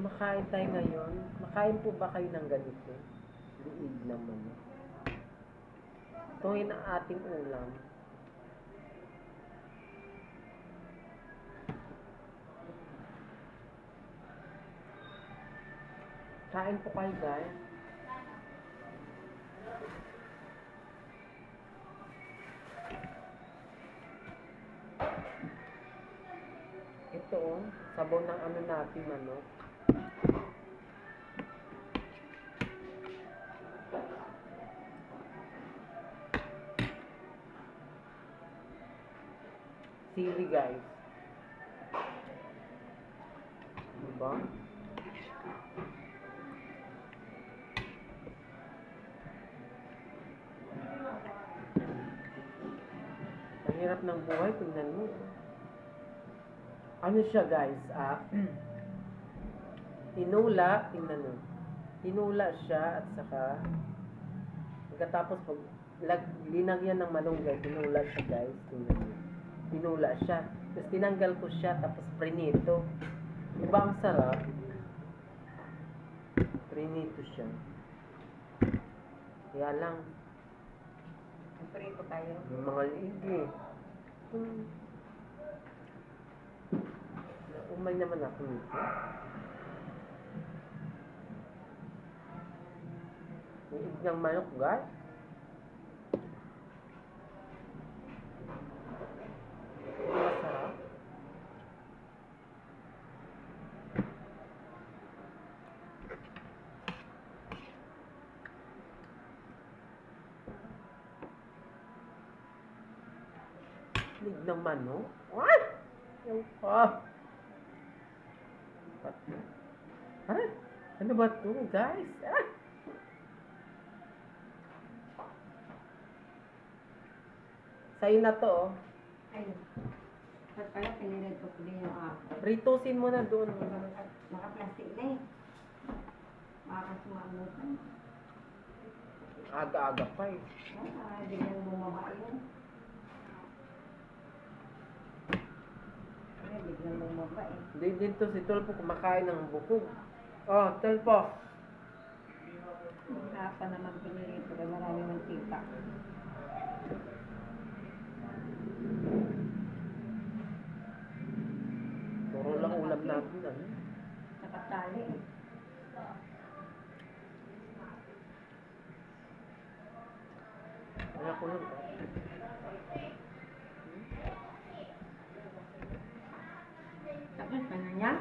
Kumakain tayo ngayon. Makain po ba kayo ng ganito? Liig naman. Ito yung ating ulam. Kain po kayo, guys. Ito, sabaw ng ano natin, manok. Sili, guys. Diba? Ang hirap ng buhay, tingnan mo. Ano siya, guys? Tinula, tingnan mo. Tinula siya at saka pagkatapos pag linagyan ng malunggay, tinula siya, guys. Tingnan mo. Tinula siya. Tapos tinanggal ko siya, tapos prinito. Diba ang sarap? Prinito siya. Kaya lang, Prito tayo. yung mga liigi. Umay naman ako nito. Liig ng manok, guys. Masarap. Liig ng manok? What? Yung pa. Ha? Ano ba ito, guys? Sa'yo na to, oh. Ayun. At pala, pinilad ko po din yung ako. Ritusin mo na doon. Naka-plastic na eh. Makakasumamutan. Aga-aga pa eh. Biglang bumaba yun. Biglang bumaba eh. Hindi din to si Tulpo kumakain ng bukog. Oh, Tulpo. Wala pa naman pinili ko. Marami mantika. Puro lang ulam natin, ano? Nakatali eh. Kaya ko lang, oh. Tapos, ano niya?